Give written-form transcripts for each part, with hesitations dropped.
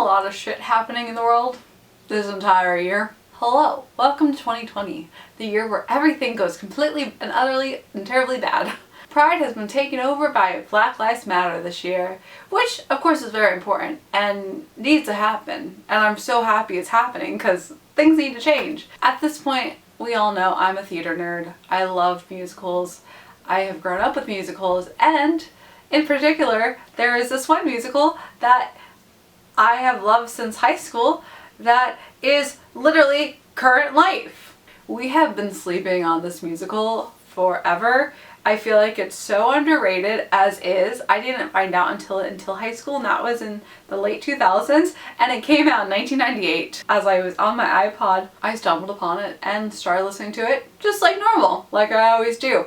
lot of shit happening in the world this entire year. Hello, welcome to 2020, the year where everything goes completely and utterly and terribly bad. Pride has been taken over by Black Lives Matter this year, which of course is very important and needs to happen. And I'm so happy it's happening because things need to change. At this point, we all know I'm a theater nerd. I love musicals. I have grown up with musicals, and in particular, there is this one musical that I have loved since high school that is literally current life. We have been sleeping on this musical forever. I feel like it's so underrated as is. I didn't find out until high school, and that was in the late 2000s, and it came out in 1998. As I was on my iPod, I stumbled upon it and started listening to it just like normal, like I always do.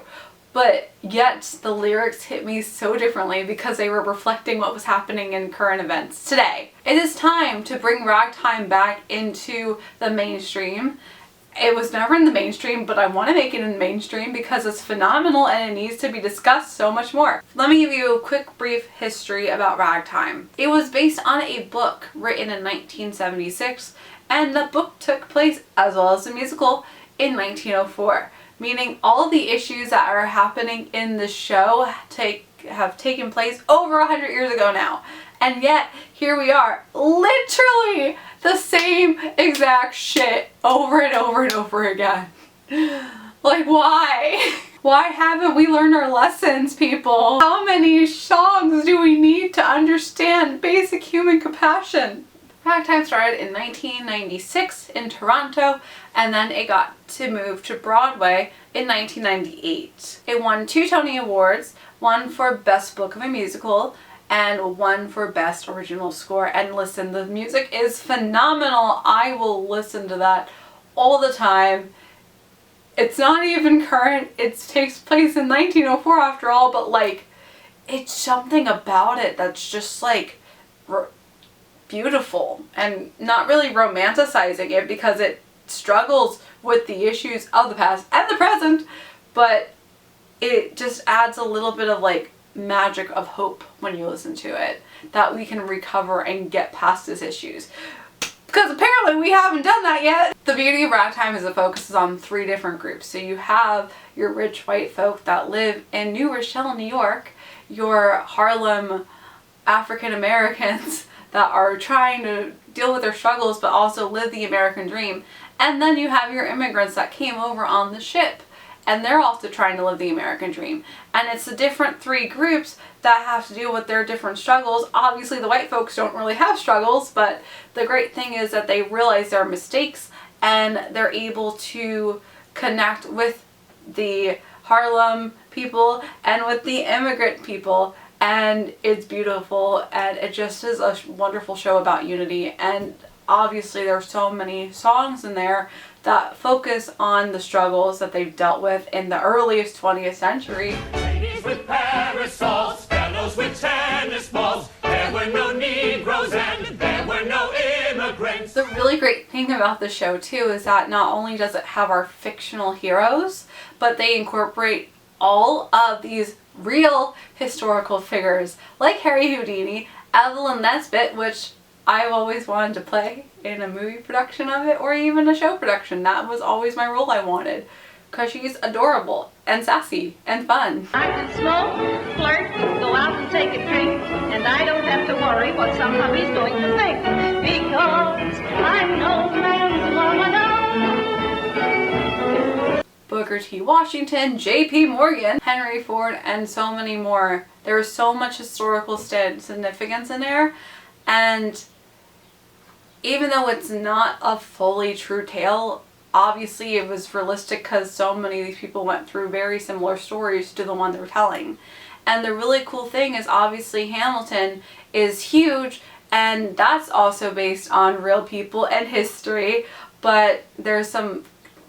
But yet the lyrics hit me so differently because they were reflecting what was happening in current events today. It is time to bring Ragtime back into the mainstream. It was never in the mainstream, but I want to make it in the mainstream because it's phenomenal and it needs to be discussed so much more. Let me give you a quick brief history about Ragtime. It was based on a book written in 1976, and the book took place, as well as the musical, in 1904. Meaning all of the issues that are happening in the show have taken place over 100 years ago now. And yet, here we are, literally the same exact shit over and over and over again. Like, why? Why haven't we learned our lessons, people? How many songs do we need to understand basic human compassion? Ragtime started in 1996 in Toronto, and then it got to move to Broadway in 1998. It won 2 Tony Awards, one for Best Book of a Musical and one for Best Original Score. And listen, the music is phenomenal. I will listen to that all the time. It's not even current. It takes place in 1904 after all, but like, it's something about it that's just like beautiful, and not really romanticizing it because it struggles with the issues of the past and the present, but it just adds a little bit of like magic of hope when you listen to it, that we can recover and get past these issues. Because apparently we haven't done that yet. The beauty of Ragtime is it focuses on 3 different groups. So you have your rich white folk that live in New Rochelle, New York, your Harlem African Americans that are trying to deal with their struggles but also live the American dream. And then you have your immigrants that came over on the ship, and they're also trying to live the American dream. And it's the different 3 groups that have to deal with their different struggles. Obviously the white folks don't really have struggles, but the great thing is that they realize their mistakes and they're able to connect with the Harlem people and with the immigrant people. And it's beautiful, and it just is a wonderful show about unity. And obviously there's so many songs in there that focus on the struggles that they've dealt with in the earliest 20th century. Ladies with parasols, fellows with tennis balls, there were no Negroes and there were no immigrants. The really great thing about the show too is that not only does it have our fictional heroes, but they incorporate all of these real historical figures like Harry Houdini, Evelyn Nesbit, which I've always wanted to play in a movie production of it or even a show production. That was always my role I wanted, because she's adorable and sassy and fun. I can smoke, flirt, go out and take a drink, and I don't have to worry what some hubby's going to think, because I'm no man's woman. Booker T. Washington, J.P. Morgan, Henry Ford, and so many more. There is so much historical significance in there, and even though it's not a fully true tale, obviously it was realistic because so many of these people went through very similar stories to the one they were telling. And the really cool thing is obviously Hamilton is huge, and that's also based on real people and history, but there's some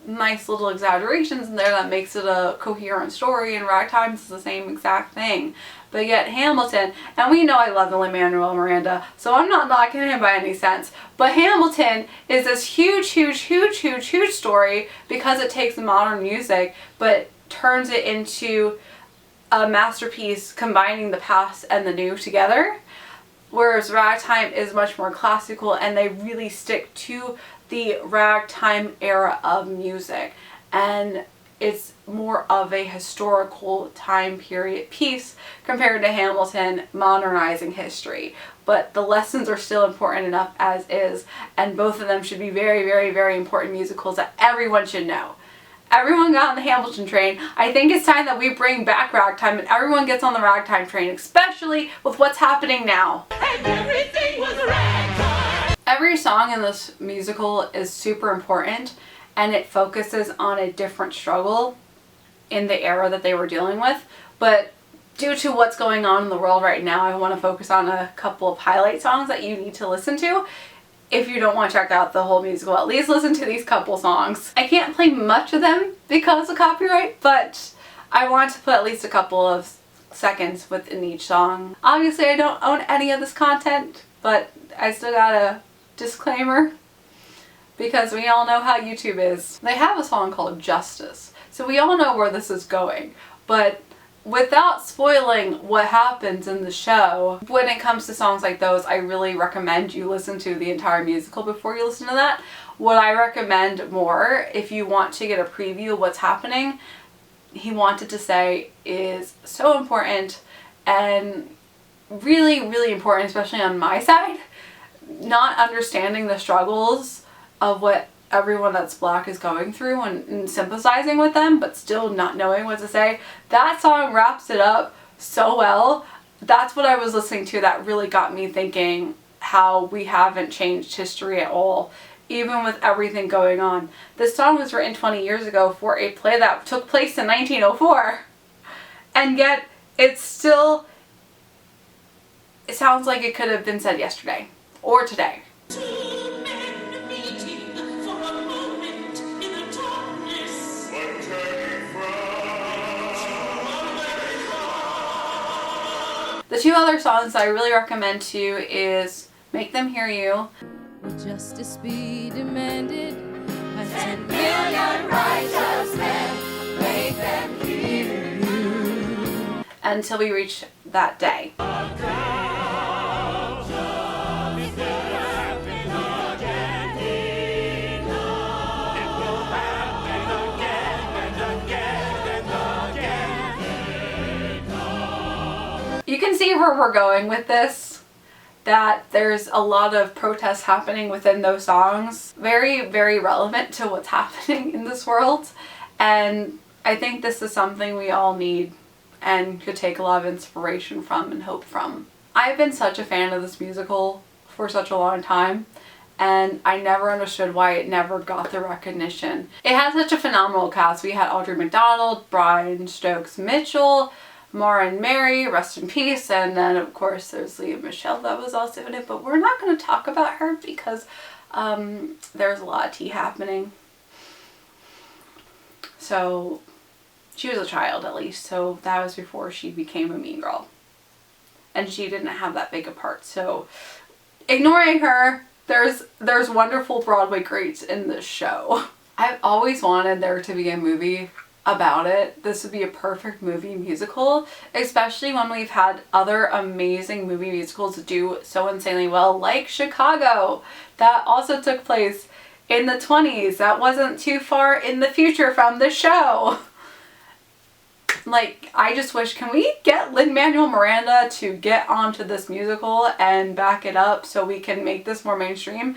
nice little exaggerations in there that makes it a coherent story, and Ragtime is the same exact thing. But yet Hamilton, and we know I love Lin-Manuel Miranda, so I'm not knocking him by any sense, but Hamilton is this huge story because it takes modern music but turns it into a masterpiece combining the past and the new together. whereas Ragtime is much more classical, and they really stick to the Ragtime era of music, and it's more of a historical time period piece compared to Hamilton modernizing history. But the lessons are still important enough as is, and both of them should be very, very, very important musicals that everyone should know. Everyone got on the Hamilton train. I think it's time that we bring back Ragtime and everyone gets on the Ragtime train, especially with what's happening now. And everything was ragtime. Every song in this musical is super important, and it focuses on a different struggle in the era that they were dealing with. But due to what's going on in the world right now, I want to focus on a couple of highlight songs that you need to listen to. If you don't want to check out the whole musical, at least listen to these couple songs. I can't play much of them because of copyright, but I want to put at least a couple of seconds within each song. Obviously, I don't own any of this content, but I still got a disclaimer because we all know how YouTube is. They have a song called Justice, so we all know where this is going, but without spoiling what happens in the show, when it comes to songs like those, I really recommend you listen to the entire musical before you listen to that. What I recommend more, if you want to get a preview of what's happening, he wanted to say is so important and really, really important, especially on my side. Not understanding the struggles of what everyone that's Black is going through and sympathizing with them, but still not knowing what to say. That song wraps it up so well. That's what I was listening to that really got me thinking how we haven't changed history at all, even with everything going on. This song was written 20 years ago for a play that took place in 1904, and yet it sounds like it could have been said yesterday or today. The two other songs I really recommend to you is Make Them Hear You. Will justice be demanded by 10 Million righteous men, make them hear you. Until We Reach That Day. You can see where we're going with this, that there's a lot of protests happening within those songs. Very, very relevant to what's happening in this world. And I think this is something we all need and could take a lot of inspiration from and hope from. I've been such a fan of this musical for such a long time, and I never understood why it never got the recognition. It had such a phenomenal cast. We had Audrey McDonald, Brian Stokes Mitchell, Maureen Mary, rest in peace, and then of course there's Leah Michelle that was also in it, but we're not going to talk about her because there's a lot of tea happening. So she was a child at least, so that was before she became a mean girl, and she didn't have that big a part, so ignoring her, there's wonderful Broadway greats in this show. I've always wanted there to be a movie about it. This would be a perfect movie musical, especially when we've had other amazing movie musicals do so insanely well, like Chicago, that also took place in the 20s. That wasn't too far in the future from the show. Like, I just wish, can we get Lin-Manuel Miranda to get onto this musical and back it up so we can make this more mainstream?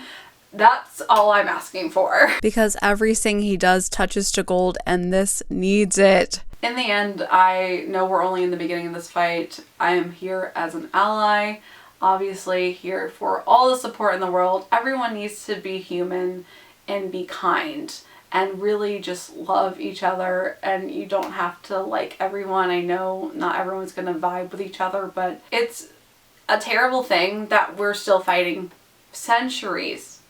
That's all I'm asking for. Because everything he does touches to gold, and this needs it. In the end, I know we're only in the beginning of this fight. I am here as an ally, obviously here for all the support in the world. Everyone needs to be human and be kind and really just love each other, and you don't have to like everyone. I know not everyone's gonna vibe with each other, but it's a terrible thing that we're still fighting centuries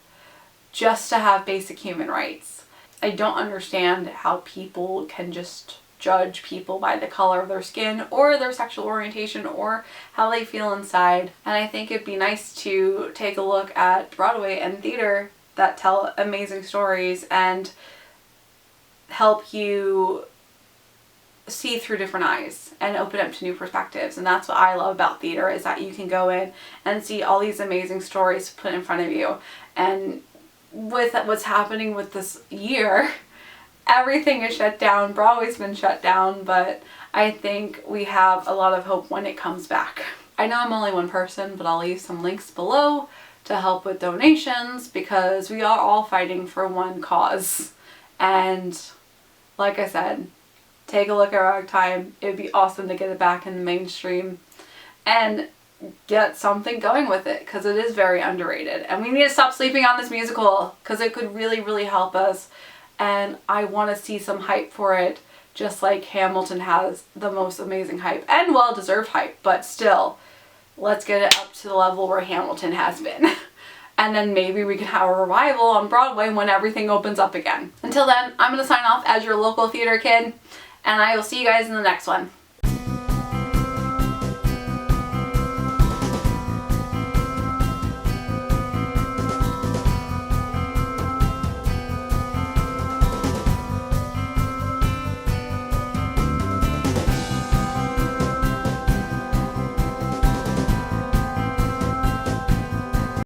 just to have basic human rights. I don't understand how people can just judge people by the color of their skin or their sexual orientation or how they feel inside. And I think it'd be nice to take a look at Broadway and theater that tell amazing stories and help you see through different eyes and open up to new perspectives. And that's what I love about theater, is that you can go in and see all these amazing stories put in front of you. And with what's happening with this year, everything is shut down. Broadway's been shut down, but I think we have a lot of hope when it comes back. I know I'm only one person, but I'll leave some links below to help with donations, because we are all fighting for one cause. And like I said, take a look at Ragtime. It would be awesome to get it back in the mainstream and get something going with it, because it is very underrated. And we need to stop sleeping on this musical, because it could really, really help us. And I want to see some hype for it, just like Hamilton has the most amazing hype, and well-deserved hype, but still, let's get it up to the level where Hamilton has been. And then maybe we can have a revival on Broadway when everything opens up again. Until then, I'm going to sign off as your local theater kid, and I will see you guys in the next one.